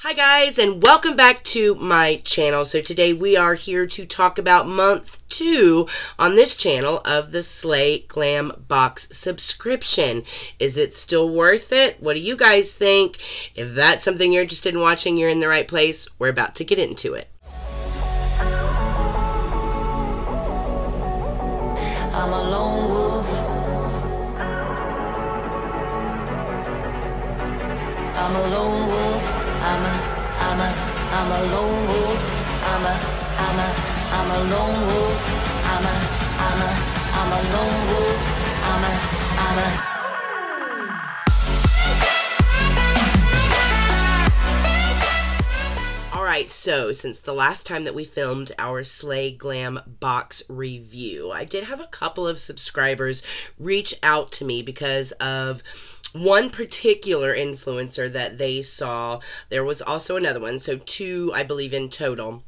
Hi guys, and welcome back to my channel. So today we are here to talk about month 2 on this channel of the Slay Glam Box subscription. Is it still worth it? What do you guys think? If that's something you're interested in watching, you're in the right place. We're about to get into it. I'm a lone wolf. I'm a lone wolf. I'm a lone wolf. I'm a lone wolf. I'm a lone wolf. Alright, so since the last time that we filmed our Slay Glam Box review, I did have a couple of subscribers reach out to me because of one particular influencer that they saw. There was also another one, so 2, I believe, in total,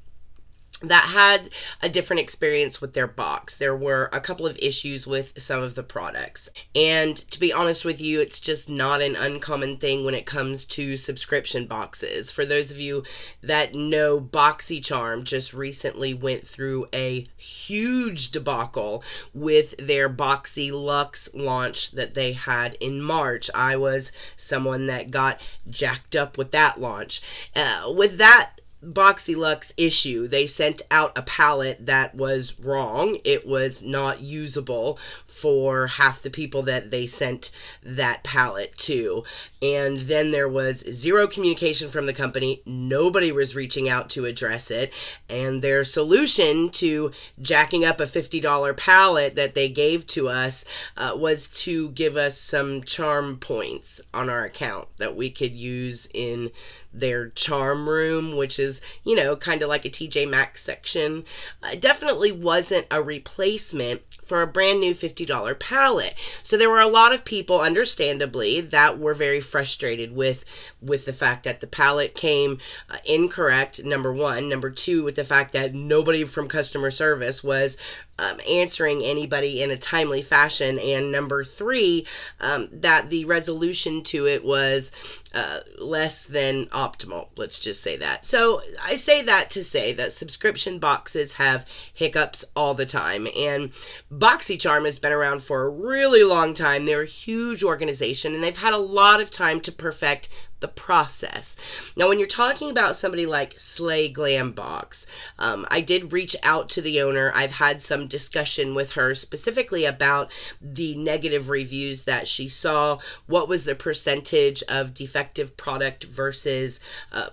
that had a different experience with their box. There were a couple of issues with some of the products. And to be honest with you, it's just not an uncommon thing when it comes to subscription boxes. For those of you that know, Boxy Charm just recently went through a huge debacle with their Boxy Luxe launch that they had in March. I was someone that got jacked up with that launch. With that Boxy Luxe issue, they sent out a palette that was wrong. It was not usable for half the people that they sent that palette to. And then there was zero communication from the company. Nobody was reaching out to address it. And their solution to jacking up a $50 palette that they gave to us was to give us some charm points on our account that we could use in their charm room, which is, you know, kind of like a TJ Maxx section. It definitely wasn't a replacement for a brand new $50 palette. So there were a lot of people, understandably, that were very frustrated with the fact that the palette came incorrect, number one. Number two, with the fact that nobody from customer service was answering anybody in a timely fashion. And number three, that the resolution to it was less than optimal. Let's just say that. So I say that to say that subscription boxes have hiccups all the time. And Boxy Charm has been around for a really long time. They're a huge organization and they've had a lot of time to perfect the process. Now, when you're talking about somebody like Slay Glam Box, I did reach out to the owner. I've had some discussion with her specifically about the negative reviews that she saw. What was the percentage of defective product versus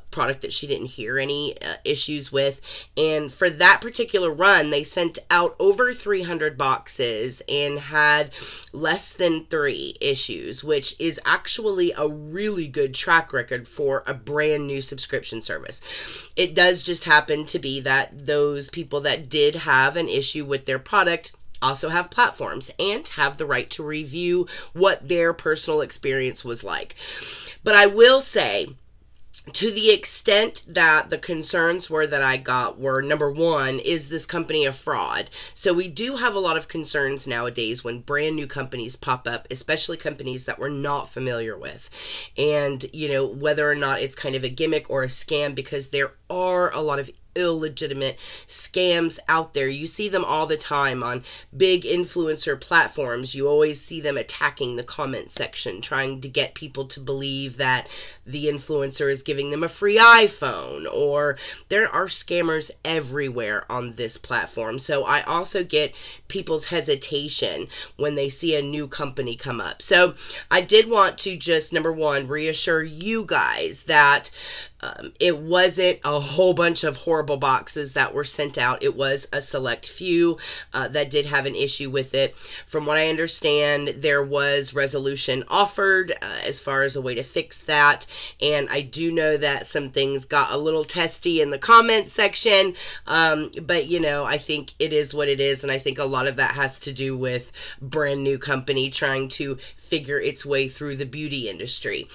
product that she didn't hear any issues with? And for that particular run, they sent out over 300 boxes and had less than 3 issues, which is actually a really good track record for a brand new subscription service. It does just happen to be that those people that did have an issue with their product also have platforms and have the right to review what their personal experience was like. But I will say, to the extent that the concerns that I got were, number one, is this company a fraud? So we do have a lot of concerns nowadays when brand new companies pop up, especially companies that we're not familiar with. And, you know, whether or not it's kind of a gimmick or a scam, because there are a lot of illegitimate scams out there. You see them all the time on big influencer platforms. You always see them attacking the comment section, trying to get people to believe that the influencer is giving them a free iPhone, or there are scammers everywhere on this platform. So I also get people's hesitation when they see a new company come up. So I did want to just, number one, reassure you guys that it wasn't a whole bunch of horrible boxes that were sent out. It was a select few that did have an issue with it. From what I understand, there was resolution offered as far as a way to fix that. And I do know that some things got a little testy in the comment section. But, you know, I think it is what it is. And I think a lot of that has to do with brand new company trying to figure its way through the beauty industry.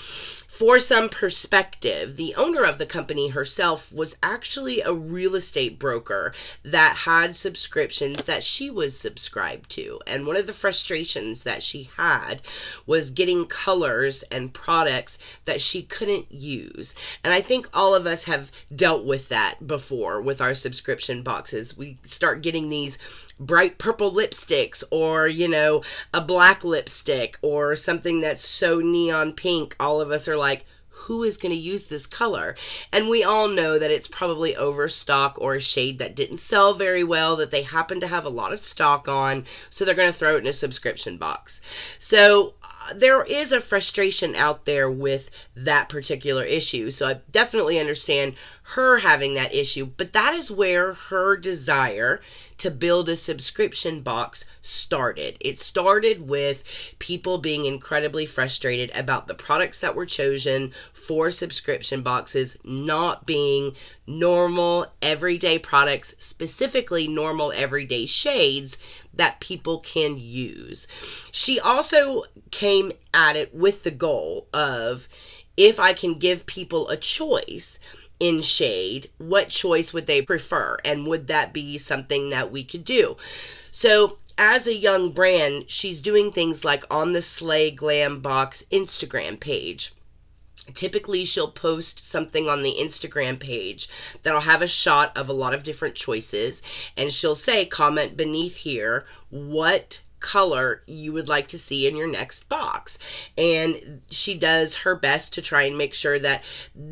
For some perspective, the owner of the company herself was actually a real estate broker that had subscriptions that she was subscribed to. And one of the frustrations that she had was getting colors and products that she couldn't use. And I think all of us have dealt with that before with our subscription boxes. We start getting these bright purple lipsticks, or, you know, a black lipstick, or something that's so neon pink. All of us are like, who is going to use this color? And we all know that it's probably overstock or a shade that didn't sell very well, that they happen to have a lot of stock on, so they're going to throw it in a subscription box. So there is a frustration out there with that particular issue. So I definitely understand her having that issue, but that is where her desire to build a subscription box started. It started with people being incredibly frustrated about the products that were chosen for subscription boxes not being normal everyday products, specifically normal everyday shades that people can use. She also came at it with the goal of, if I can give people a choice in shade, what choice would they prefer? And would that be something that we could do? So as a young brand, she's doing things like on the Slay Glam Box Instagram page. Typically, she'll post something on the Instagram page that'll have a shot of a lot of different choices, and she'll say, comment beneath here what color you would like to see in your next box. And she does her best to try and make sure that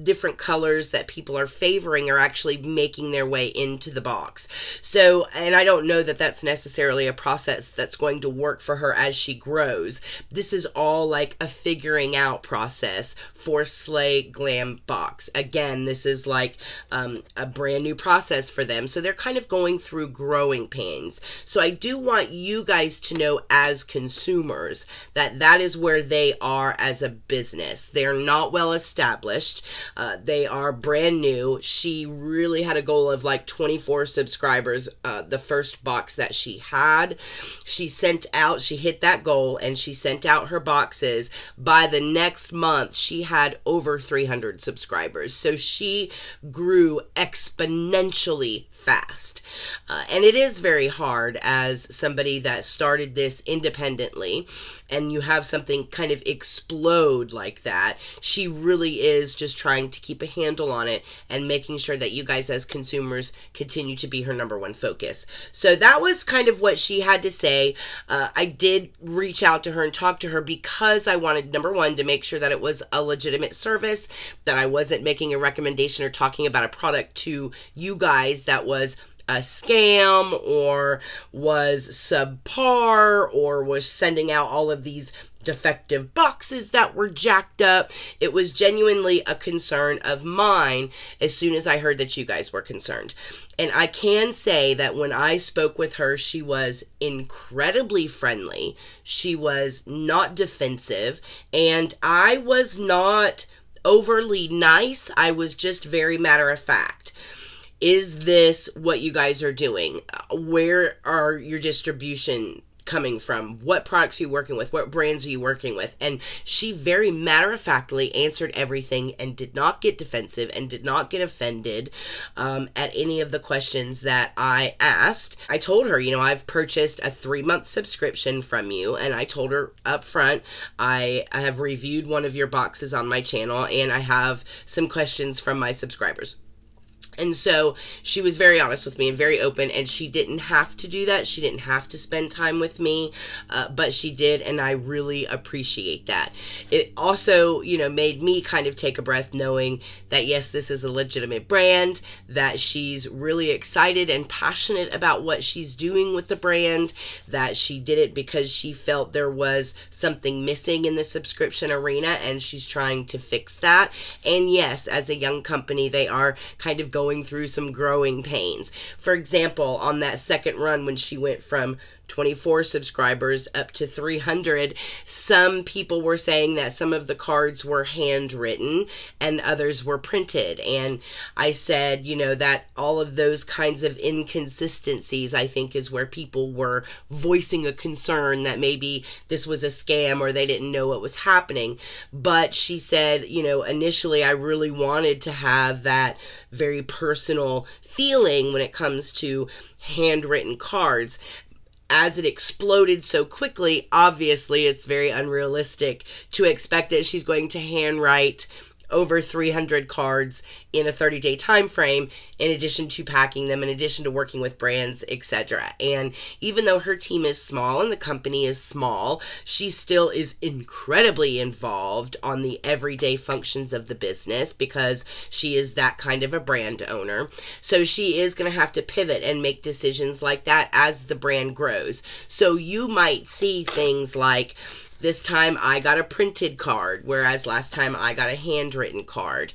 different colors that people are favoring are actually making their way into the box. So, and I don't know that that's necessarily a process that's going to work for her as she grows. This is all like a figuring out process for Slay Glam Box. Again, this is like a brand new process for them. So they're kind of going through growing pains. So I do want you guys to know as consumers that that is where they are as a business. They're not well established. They are brand new. She really had a goal of like 24 subscribers the first box that she had. She hit that goal, and she sent out her boxes. By the next month, she had over 300 subscribers. So she grew exponentially fast. And it is very hard as somebody that started this independently, and you have something kind of explode like that. She really is just trying to keep a handle on it and making sure that you guys as consumers continue to be her #1 focus. So that was kind of what she had to say. I did reach out to her and talk to her because I wanted, #1, to make sure that it was a legitimate service, that I wasn't making a recommendation or talking about a product to you guys that was a scam or was subpar or was sending out all of these defective boxes that were jacked up. It was genuinely a concern of mine as soon as I heard that you guys were concerned. And I can say that when I spoke with her, she was incredibly friendly. She was not defensive, and I was not overly nice. I was just very matter of fact. Is this what you guys are doing? Where are your distribution coming from? What products are you working with? What brands are you working with? And she very matter-of-factly answered everything and did not get defensive and did not get offended at any of the questions that I asked. I told her, you know, I've purchased a 3-month subscription from you, and I told her up front, I have reviewed one of your boxes on my channel, and I have some questions from my subscribers. And so she was very honest with me and very open, and she didn't have to do that. She didn't have to spend time with me, but she did, and I really appreciate that. It also, you know, made me kind of take a breath knowing that, yes, this is a legitimate brand, that she's really excited and passionate about what she's doing with the brand, that she did it because she felt there was something missing in the subscription arena, and she's trying to fix that. And yes, as a young company, they are kind of going through some growing pains. For example, on that second run when she went from 24 subscribers up to 300, some people were saying that some of the cards were handwritten and others were printed. And I said, you know, that all of those kinds of inconsistencies, I think, is where people were voicing a concern that maybe this was a scam or they didn't know what was happening. But she said, you know, initially I really wanted to have that very personal feeling when it comes to handwritten cards. As it exploded so quickly, obviously it's very unrealistic to expect that she's going to handwrite over 300 cards in a 30-day time frame, in addition to packing them, in addition to working with brands, etc. And even though her team is small and the company is small, she still is incredibly involved on the everyday functions of the business because she is that kind of a brand owner. So she is going to have to pivot and make decisions like that as the brand grows. So you might see things like, this time I got a printed card, whereas last time I got a handwritten card.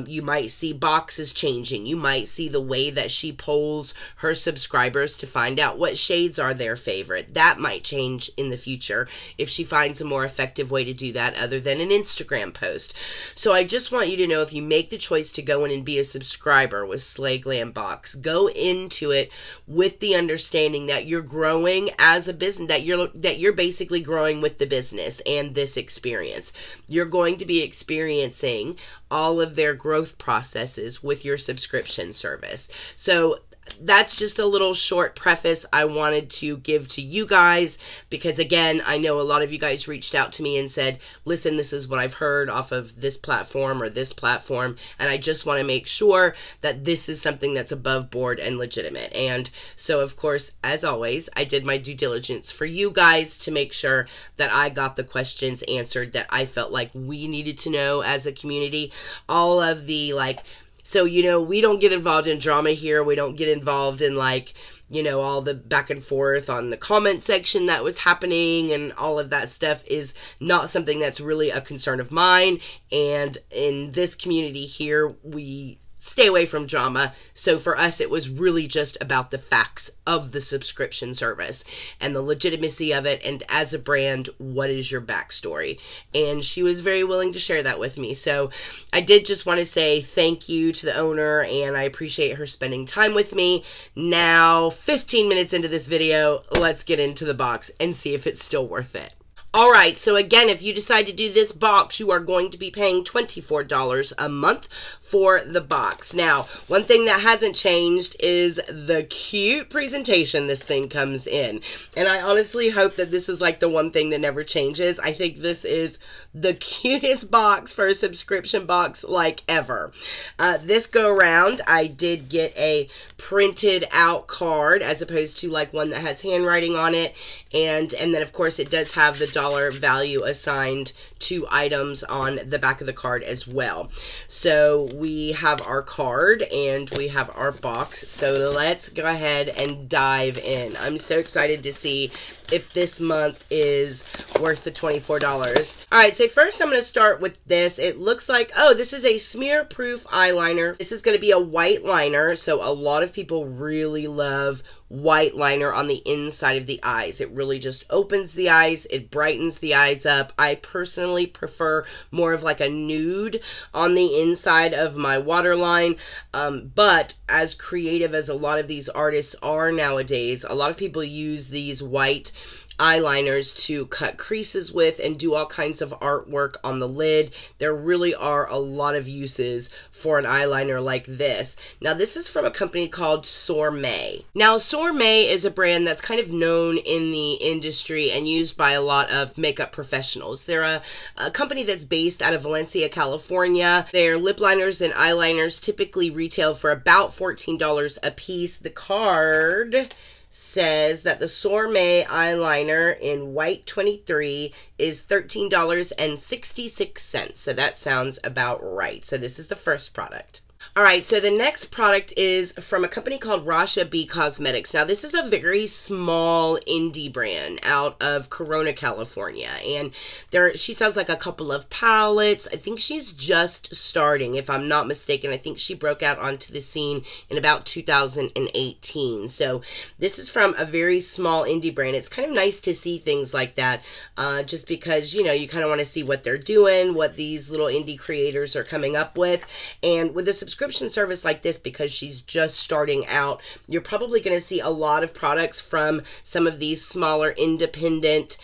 You might see boxes changing. You might see the way that she polls her subscribers to find out what shades are their favorite. That might change in the future if she finds a more effective way to do that other than an Instagram post. So I just want you to know, if you make the choice to go in and be a subscriber with Slay Glam Box, go into it with the understanding that you're growing as a business, that you're basically growing with the business and this experience. You're going to be experiencing all of their growth processes with your subscription service. So that's just a little short preface I wanted to give to you guys, because again, I know a lot of you guys reached out to me and said, listen, this is what I've heard off of this platform or this platform, and I just want to make sure that this is something that's above board and legitimate. And so, of course, as always, I did my due diligence for you guys to make sure that I got the questions answered that I felt like we needed to know as a community. All of the, like, so, you know, we don't get involved in drama here. We don't get involved in, like, you know, all the back and forth on the comment section that was happening, and all of that stuff is not something that's really a concern of mine. And in this community here, we stay away from drama. So for us, it was really just about the facts of the subscription service and the legitimacy of it. And as a brand, what is your backstory? And she was very willing to share that with me. So I did just want to say thank you to the owner, and I appreciate her spending time with me. Now, 15 minutes into this video, let's get into the box and see if it's still worth it. Alright, so again, if you decide to do this box, you are going to be paying $24 a month for the box. Now, one thing that hasn't changed is the cute presentation this thing comes in. And I honestly hope that this is like the one thing that never changes. I think this is the cutest box for a subscription box like ever. This go around, I did get a printed out card as opposed to like one that has handwriting on it. And then of course it does have the dollar value assigned to items on the back of the card as well. So we have our card and we have our box. So let's go ahead and dive in. I'm so excited to see if this month is worth the $24. Alright, so first I'm going to start with this. It looks like, oh, this is a smear proof eyeliner. This is going to be a white liner. So a lot of people really love white liner on the inside of the eyes. It really just opens the eyes. It brightens the eyes up. I personally prefer more of like a nude on the inside of my waterline. But as creative as a lot of these artists are nowadays, a lot of people use these white eyeliners to cut creases with and do all kinds of artwork on the lid. There really are a lot of uses for an eyeliner like this. Now this is from a company called Chroma. Now Chroma is a brand that's kind of known in the industry and used by a lot of makeup professionals. They're a company that's based out of Valencia, California. Their lip liners and eyeliners typically retail for about $14 a piece. The card says that the Chroma eyeliner in white 23 is $13.66. So that sounds about right. So this is the first product. All right, so the next product is from a company called Rasha B Cosmetics. Now, this is a very small indie brand out of Corona, California, and she sells like a couple of palettes. I think she's just starting, if I'm not mistaken. I think she broke out onto the scene in about 2018. So this is from a very small indie brand. It's kind of nice to see things like that, just because, you know, you kind of want to see what they're doing, what these little indie creators are coming up with. And with a subscription service like this, because she's just starting out, you're probably going to see a lot of products from some of these smaller independent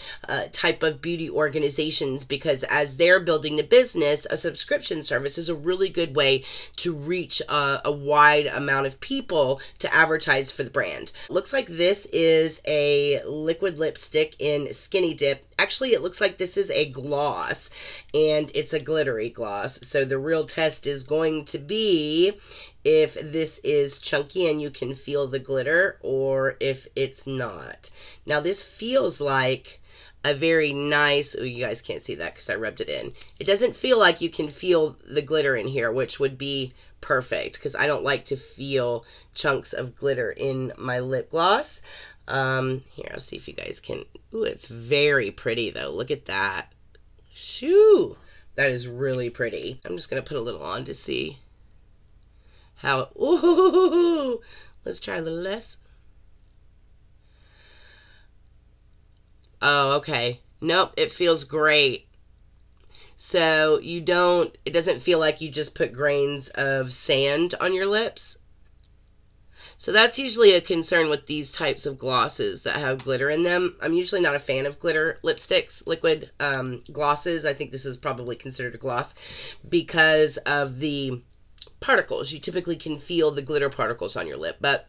type of beauty organizations, because as they're building the business, a subscription service is a really good way to reach a wide amount of people to advertise for the brand. Looks like this is a liquid lipstick in Skinny Dip. Actually, it looks like this is a gloss, and it's a glittery gloss. So the real test is going to be if this is chunky and you can feel the glitter, or if it's not. Now, this feels like a very nice, oh, you guys can't see that because I rubbed it in. It doesn't feel like you can feel the glitter in here, which would be perfect because I don't like to feel chunks of glitter in my lip gloss. Here, I'll see if you guys can. Ooh, it's very pretty though. Look at that. Shoo! That is really pretty. I'm just going to put a little on to see how, ooh, let's try a little less. Oh, okay. Nope, it feels great. So it doesn't feel like you just put grains of sand on your lips. So that's usually a concern with these types of glosses that have glitter in them. I'm usually not a fan of glitter lipsticks, liquid glosses. I think this is probably considered a gloss because of the particles. You typically can feel the glitter particles on your lip, but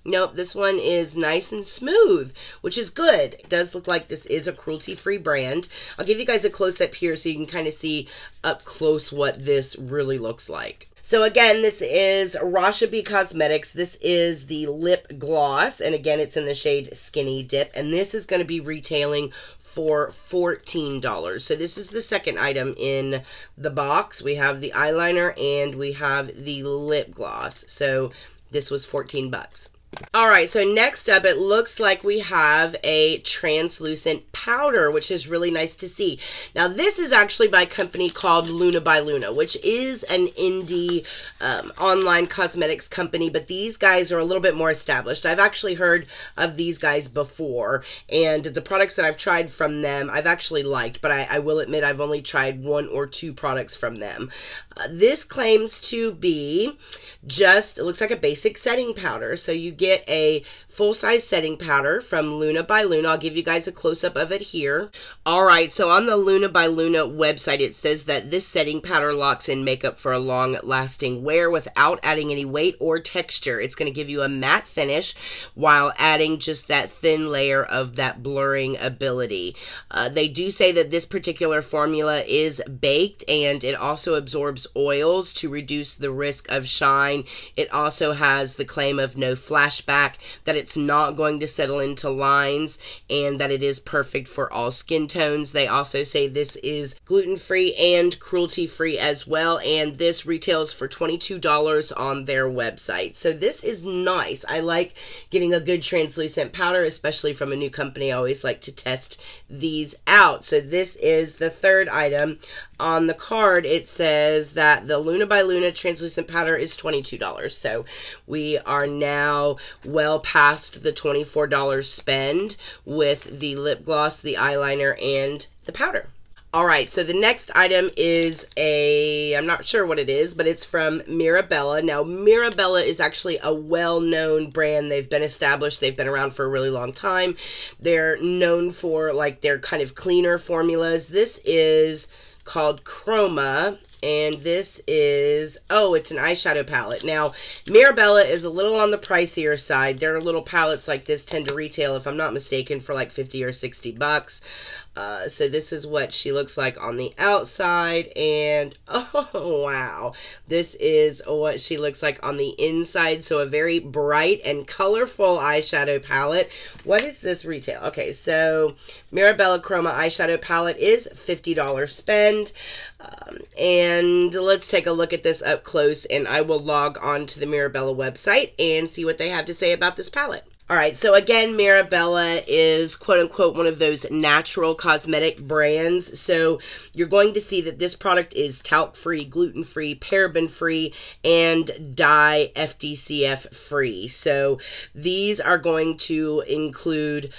nope, this one is nice and smooth, which is good. It does look like this is a cruelty-free brand. I'll give you guys a close-up here so you can kind of see up close what this really looks like. So again, this is Rasha B Cosmetics. This is the lip gloss, and again, it's in the shade Skinny Dip, and this is going to be retailing for $14. So this is the second item in the box. We have the eyeliner and we have the lip gloss. So this was 14 bucks. All right, so next up, it looks like we have a translucent powder, which is really nice to see. Now, this is actually by a company called Luna by Luna, which is an indie online cosmetics company, but these guys are a little bit more established. I've actually heard of these guys before, and the products that I've tried from them, I've actually liked, but I will admit I've only tried 1 or 2 products from them. This claims to be just, it looks like a basic setting powder, so you get a full-size setting powder from Luna by Luna. I'll give you guys a close-up of it here. Alright, so on the Luna by Luna website, it says that this setting powder locks in makeup for a long-lasting wear without adding any weight or texture. It's going to give you a matte finish while adding just that thin layer of that blurring ability. They do say that this particular formula is baked, and it also absorbs oils to reduce the risk of shine. It also has the claim of no flashback, that it's not going to settle into lines, and that it is perfect for all skin tones. They also say this is gluten-free and cruelty-free as well, and this retails for $22 on their website. So this is nice. I like getting a good translucent powder, especially from a new company. I always like to test these out. So this is the third item. On the card, it says that the Luna by Luna translucent powder is $22. So we are now well past the $24 spend with the lip gloss, the eyeliner, and the powder. Alright, so the next item is I'm not sure what it is, but it's from Mirabella. Now, Mirabella is actually a well-known brand. They've been established. They've been around for a really long time. They're known for, like, their kind of cleaner formulas. This is called Chroma, and this is, oh, it's an eyeshadow palette. Now, Mirabella is a little on the pricier side. Their little palettes like this tend to retail, if I'm not mistaken, for like 50 or 60 bucks. So this is what she looks like on the outside, and oh wow, this is what she looks like on the inside. So a very bright and colorful eyeshadow palette. What is this retail? Okay, so Mirabella Chroma eyeshadow palette is $50 spend, and and let's take a look at this up close, and I will log on to the Mirabella website and see what they have to say about this palette. Alright, so again, Mirabella is quote-unquote one of those natural cosmetic brands. So you're going to see that this product is talc-free, gluten-free, paraben-free, and dye FDCF-free. So these are going to include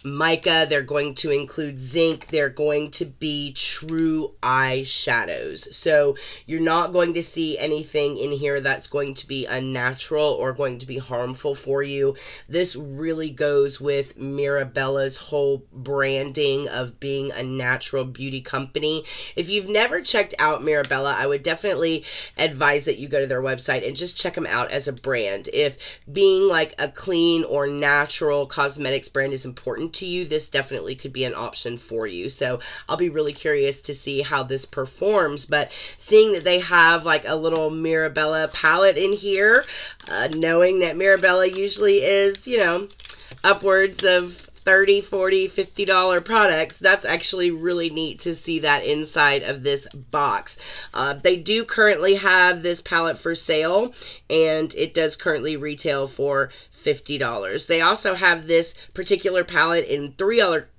mica, they're going to include zinc, they're going to be true eyeshadows. So you're not going to see anything in here that's going to be unnatural or going to be harmful for you. This really goes with Mirabella's whole branding of being a natural beauty company. If you've never checked out Mirabella, I would definitely advise that you go to their website and just check them out as a brand. If being like a clean or natural cosmetics brand is important to you, this definitely could be an option for you. So I'll be really curious to see how this performs, but seeing that they have like a little Mirabella palette in here, knowing that Mirabella usually is, you know, upwards of $30, $40, $50 products, that's actually really neat to see that inside of this box. They do currently have this palette for sale, and it does currently retail for $50. They also have this particular palette in three other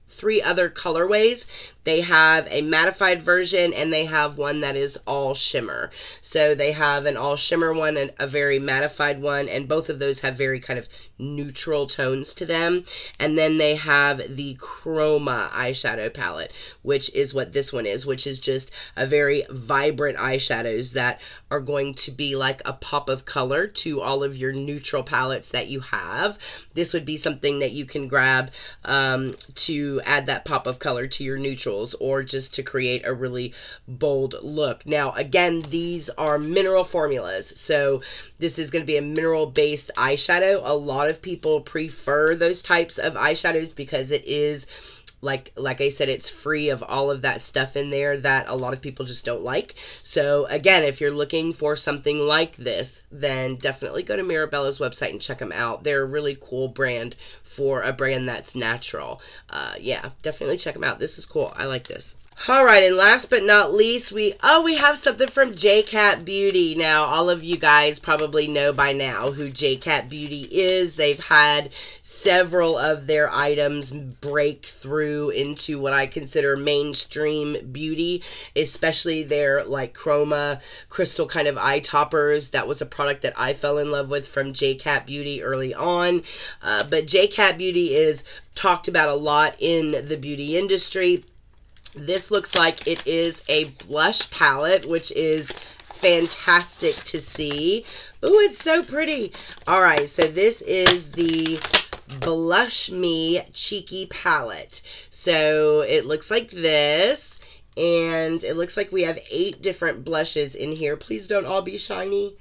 colorways. They have a mattified version, and they have one that is all shimmer. So they have an all shimmer one and a very mattified one, and both of those have very kind of neutral tones to them. And then they have the Chroma eyeshadow palette, which is what this one is, which is just a very vibrant eyeshadows that are going to be like a pop of color to all of your neutral palettes that you have. This would be something that you can grab to add that pop of color to your neutrals, or just to create a really bold look. Now, again, these are mineral formulas, so this is going to be a mineral-based eyeshadow. A lot of people prefer those types of eyeshadows because it is, like I said, it's free of all of that stuff in there that a lot of people just don't like. So again, if you're looking for something like this, then definitely go to Mirabella's website and check them out. They're a really cool brand for a brand that's natural. Yeah, definitely check them out. This is cool. I like this. Alright, and last but not least, we have something from JCat Beauty. Now, all of you guys probably know by now who JCat Beauty is. They've had several of their items break through into what I consider mainstream beauty, especially their like Chroma crystal kind of eye toppers. That was a product that I fell in love with from JCat Beauty early on. But JCat Beauty is talked about a lot in the beauty industry. This looks like it is a blush palette, which is fantastic to see. Ooh, it's so pretty. All right, so this is the Blush Me Chiqui palette. So it looks like this, and it looks like we have 8 different blushes in here. Please don't all be shiny.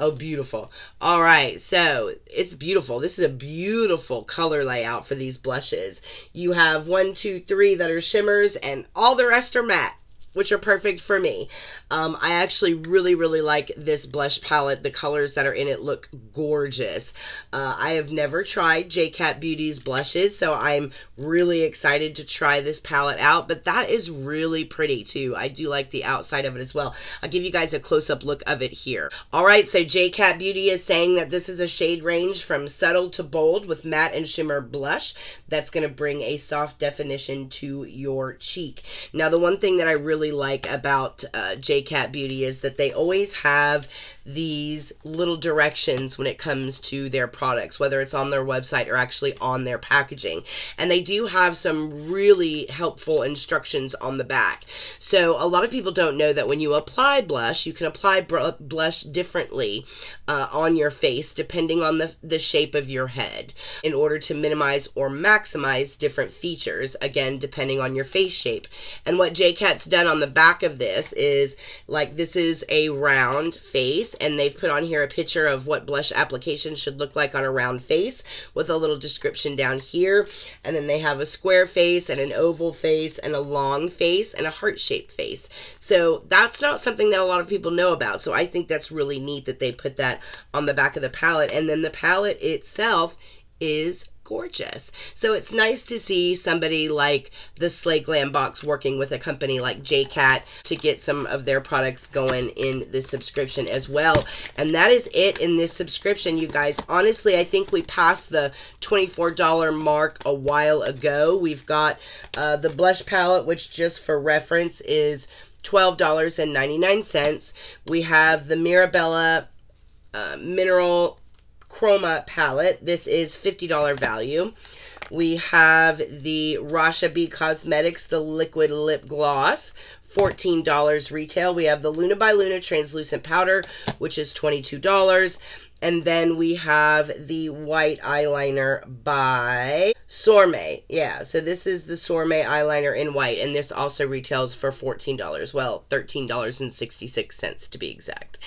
Oh, beautiful. All right, so it's beautiful. This is a beautiful color layout for these blushes. You have 1, 2, 3 that are shimmers, and all the rest are matte, which are perfect for me. I actually really like this blush palette. The colors that are in it look gorgeous. I have never tried JCat Beauty's blushes, so I'm really excited to try this palette out, but that is really pretty too. I do like the outside of it as well. I'll give you guys a close-up look of it here. Alright, so JCat Beauty is saying that this is a shade range from subtle to bold with matte and shimmer blush that's going to bring a soft definition to your cheek. Now, the one thing that I really like about JCat Beauty is that they always have these little directions when it comes to their products, whether it's on their website or actually on their packaging. And they do have some really helpful instructions on the back. So a lot of people don't know that when you apply blush, you can apply blush differently on your face depending on the shape of your head in order to minimize or maximize different features, again, depending on your face shape. And what JCat's done on the back of this is, like, this is a round face, and they've put on here a picture of what blush application should look like on a round face with a little description down here. And then they have a square face and an oval face and a long face and a heart-shaped face. So that's not something that a lot of people know about. So I think that's really neat that they put that on the back of the palette. And then the palette itself is gorgeous. So it's nice to see somebody like the Slay Glam Box working with a company like JCat to get some of their products going in this subscription as well. And that is it in this subscription, you guys. Honestly, I think we passed the $24 mark a while ago. We've got the blush palette, which just for reference is $12.99. We have the Mirabella Mineral Chroma palette. This is $50 value. We have the Rasha B Cosmetics, the liquid lip gloss, $14 retail. We have the Luna by Luna translucent powder, which is $22. And then we have the white eyeliner by Sorme. Yeah, so this is the Sorme eyeliner in white, and this also retails for $14. Well, $13.66 to be exact.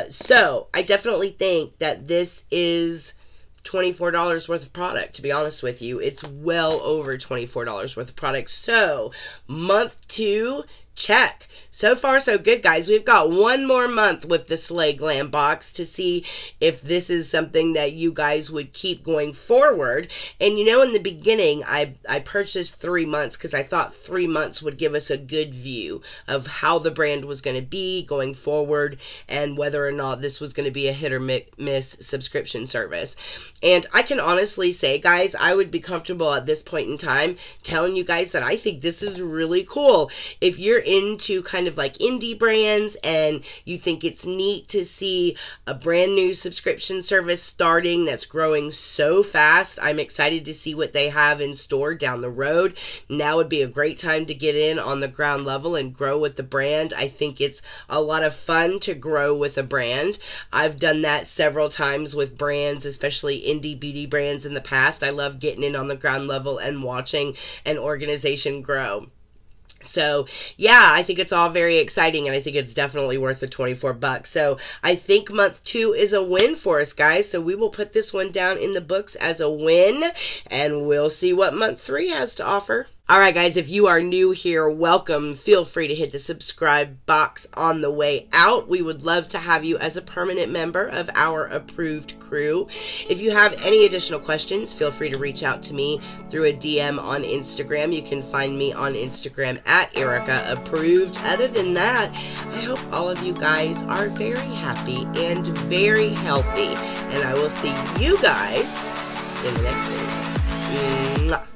So I definitely think that this is $24 worth of product, to be honest with you. It's well over $24 worth of product. So month 2, check. So far, so good, guys. We've got one more month with the Slay Glam Box to see if this is something that you guys would keep going forward. And you know, in the beginning, I purchased 3 months because I thought 3 months would give us a good view of how the brand was going to be going forward and whether or not this was going to be a hit or miss subscription service. And I can honestly say, guys, I would be comfortable at this point in time telling you guys that I think this is really cool. If you're into kind of like indie brands and you think it's neat to see a brand new subscription service starting that's growing so fast, I'm excited to see what they have in store down the road. Now would be a great time to get in on the ground level and grow with the brand. I think it's a lot of fun to grow with a brand. I've done that several times with brands, especially indie beauty brands in the past. I love getting in on the ground level and watching an organization grow. So yeah, I think it's all very exciting, and I think it's definitely worth the 24 bucks. So I think month 2 is a win for us, guys. So we will put this one down in the books as a win, and we'll see what month 3 has to offer. All right, guys, if you are new here, welcome. Feel free to hit the subscribe box on the way out. We would love to have you as a permanent member of our approved crew. If you have any additional questions, feel free to reach out to me through a DM on Instagram. You can find me on Instagram at ErikaApproved. Other than that, I hope all of you guys are very happy and very healthy. And I will see you guys in the next video. Mwah.